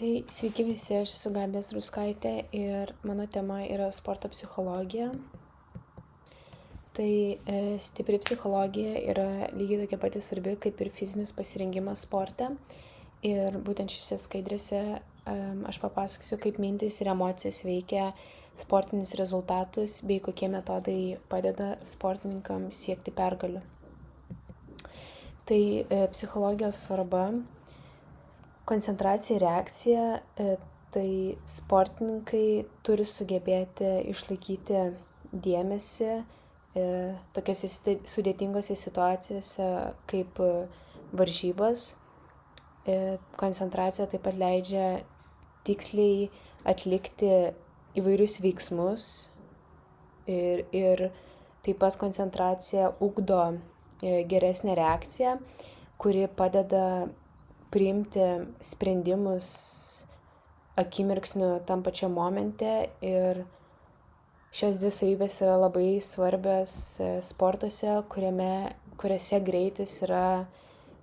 Tai sveiki visi, aš esu Gabija Struskaitė ir mano tema yra sporto psichologija. Tai stipri psichologija yra lygiai tokia pati svarbi kaip ir fizinis pasirengimas sporte. Ir būtent šiose skaidrėse aš papasakosiu, kaip mintys ir emocijos veikia sportinius rezultatus bei kokie metodai padeda sportininkams siekti pergalių. Tai psichologijos svarba. Koncentracija ir reakcija, tai sportininkai turi sugebėti išlaikyti dėmesį tokiose sudėtingose situacijose kaip varžybos. Koncentracija taip pat leidžia tiksliai atlikti įvairius veiksmus ir taip pat koncentracija ugdo geresnę reakciją, kuri padeda priimti sprendimus akimirksniu tam pačiam momente ir šios dvi savybės yra labai svarbios sportuose, kuriuose greitis yra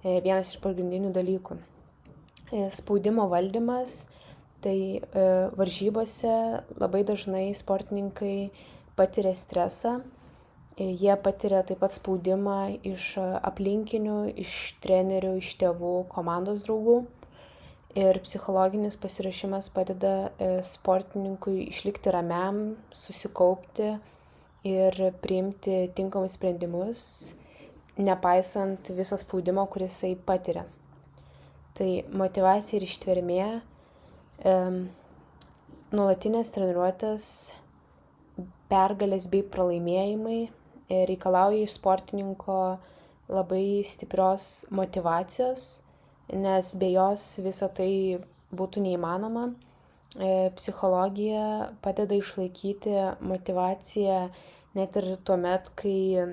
vienas iš pagrindinių dalykų. Spaudimo valdymas, tai varžybose labai dažnai sportininkai patiria stresą. Jie patiria taip pat spaudimą iš aplinkinių, iš trenerių, iš tėvų, komandos draugų. Ir psichologinis pasiruošimas padeda sportininkui išlikti ramiam, susikaupti ir priimti tinkamus sprendimus, nepaisant viso spaudimo, kuris jisai patiria. Tai motyvacija ir ištvermė, nuolatinės treniruotės, pergalės bei pralaimėjimai reikalauja iš sportininko labai stiprios motyvacijos, nes be jos visa tai būtų neįmanoma. Psichologija padeda išlaikyti motyvaciją net ir tuomet, kai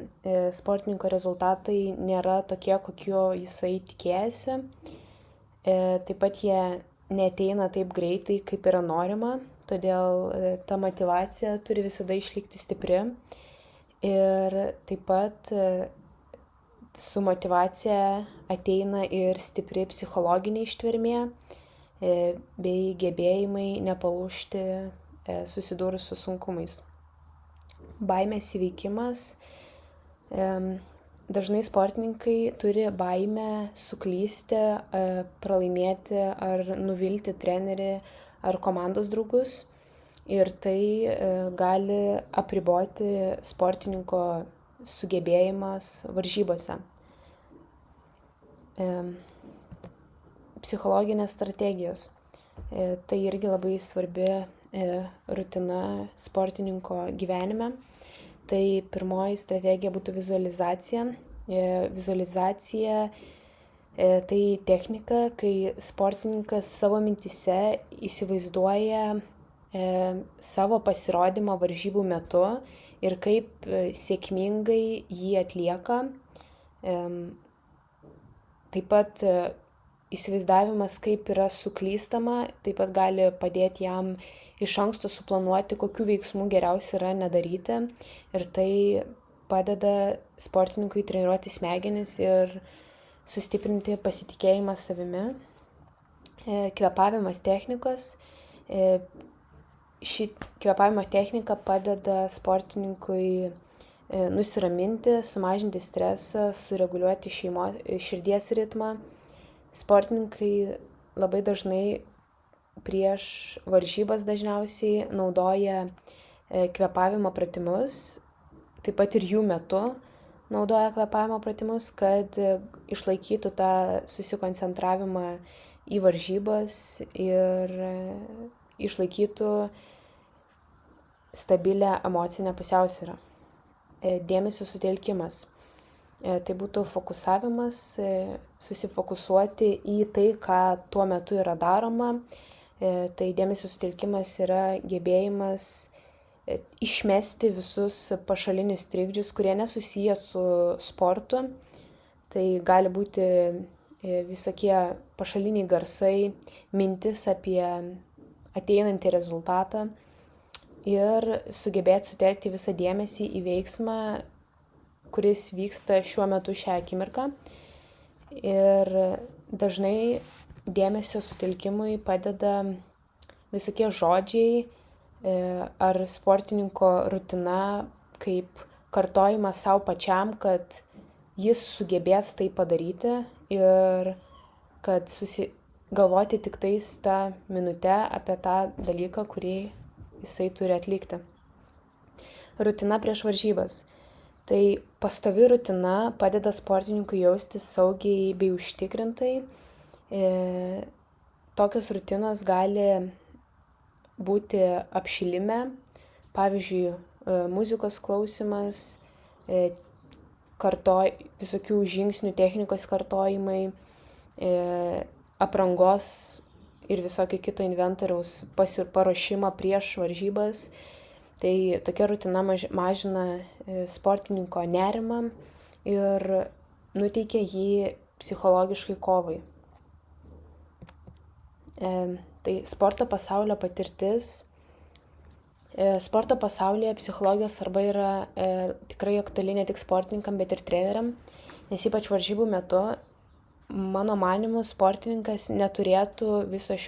sportininko rezultatai nėra tokie, kokio jisai tikėjasi. Taip pat jie neateina taip greitai, kaip yra norima, todėl ta motyvacija turi visada išlikti stipri. Ir taip pat su motyvacija ateina ir stipri psichologinė ištvermė bei gebėjimai nepalūžti susidūrus su sunkumais. Baimės įveikimas. Dažnai sportininkai turi baimę suklysti, pralaimėti ar nuvilti trenerį ar komandos draugus. Ir tai gali apriboti sportininko sugebėjimas varžybose. Psichologinės strategijos. Tai irgi labai svarbi rutina sportininko gyvenime. Tai pirmoji strategija būtų vizualizacija. Vizualizacija tai technika, kai sportininkas savo mintyse įsivaizduoja savo pasirodymą varžybų metu ir kaip sėkmingai jį atlieka. Taip pat įsivaizdavimas, kaip yra suklystama, taip pat gali padėti jam iš anksto suplanuoti, kokių veiksmų geriausia yra nedaryti. Ir tai padeda sportininkui treniruoti smegenis ir sustiprinti pasitikėjimą savimi. Kvėpavimas technikos. Ši kvėpavimo technika padeda sportininkui nusiraminti, sumažinti stresą, sureguliuoti širdies ritmą. Sportininkai labai dažnai prieš varžybas dažniausiai naudoja kvėpavimo pratimus, taip pat ir jų metu naudoja kvėpavimo pratimus, kad išlaikytų tą susikoncentravimą į varžybas ir išlaikytų stabilę emocinę pusiausvyrą. Dėmesio sutelkimas. Tai būtų fokusavimas, susifokusuoti į tai, ką tuo metu yra daroma. Tai dėmesio sutelkimas yra gebėjimas išmesti visus pašalinius trikdžius, kurie nesusiję su sportu. Tai gali būti visokie pašaliniai garsai, mintis apie ateinantį rezultatą ir sugebėti sutelkti visą dėmesį į veiksmą, kuris vyksta šiuo metu šią akimirką. Ir dažnai dėmesio sutelkimui padeda visokie žodžiai ar sportininko rutina, kaip kartojimas savo pačiam, kad jis sugebės tai padaryti ir kad galvoti tik tais tą minutę apie tą dalyką, kurį jisai turi atlikti. Rutina prieš varžybas. Tai pastovi rutina padeda sportininkui jaustis saugiai bei užtikrintai. Tokios rutinos gali būti apšilime, pavyzdžiui, muzikos klausimas, visokių žingsnių technikos kartojimai, aprangos ir visokio kito inventoriaus paruošimą prieš varžybas. Tai tokia rutina mažina sportininko nerimą ir nuteikia jį psichologiškai kovai. Tai sporto pasaulio patirtis. Sporto pasaulyje psichologijos svarba yra tikrai aktuali ne tik sportininkam, bet ir treneriam, nes ypač varžybų metu, mano manymu, sportininkas neturėtų visos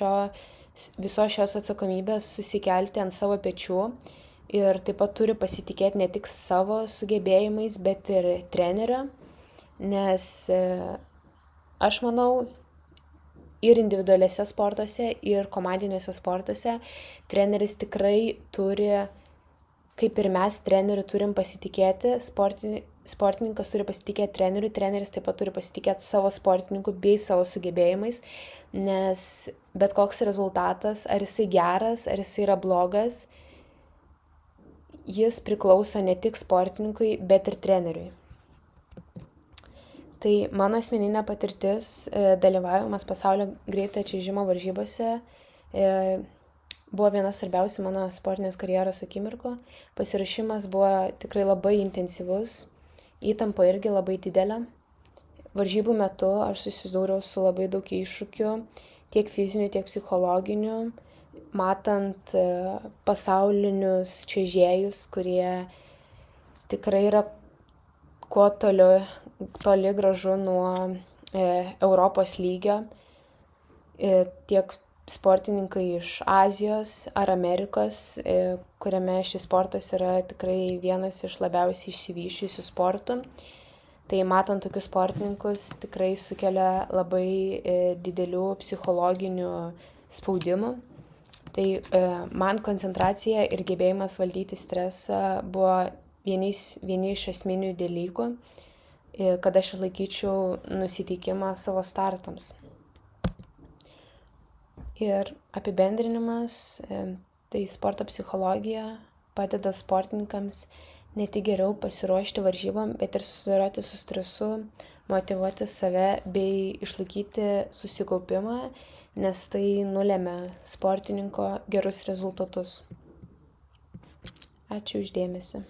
šios atsakomybės susikelti ant savo pečių ir taip pat turi pasitikėti ne tik savo sugebėjimais, bet ir trenerio, nes aš manau, ir individualiuose sportuose, ir komandiniuose sportuose treneris tikrai turi, kaip ir mes treneriu turim pasitikėti, sportininkas turi pasitikėti treneriu, treneris taip pat turi pasitikėti savo sportininku bei savo sugebėjimais, nes bet koks rezultatas, ar jisai geras, ar jisai yra blogas, jis priklauso ne tik sportininkui, bet ir treneriui. Tai mano asmeninė patirtis, dalyvavimas pasaulio greitojo čiuožimo varžybose buvo viena svarbiausių mano sportinės karjeros akimirkų. Pasiruošimas buvo tikrai labai intensyvus, įtampa irgi labai didelė. Varžybų metu aš susidūriau su labai daug iššūkių, tiek fizinių, tiek psichologinių, matant pasaulinius čiuožėjus, kurie tikrai yra kuo toli gražu nuo Europos lygio, tiek sportininkai iš Azijos ar Amerikos, kuriame šis sportas yra tikrai vienas iš labiausiai išsivysčiusių sportų. Tai matant tokius sportininkus tikrai sukelia labai didelių psichologinių spaudimų. Tai man koncentracija ir gebėjimas valdyti stresą buvo vieni iš esminių dalykų, kad aš išlaikyčiau nusiteikimą savo startams. Ir apibendrinimas, tai sporto psichologija padeda sportininkams ne tik geriau pasiruošti varžybom, bet ir susidoroti su stresu, motyvuoti save bei išlaikyti susikaupimą, nes tai nulemia sportininko gerus rezultatus. Ačiū už dėmesį.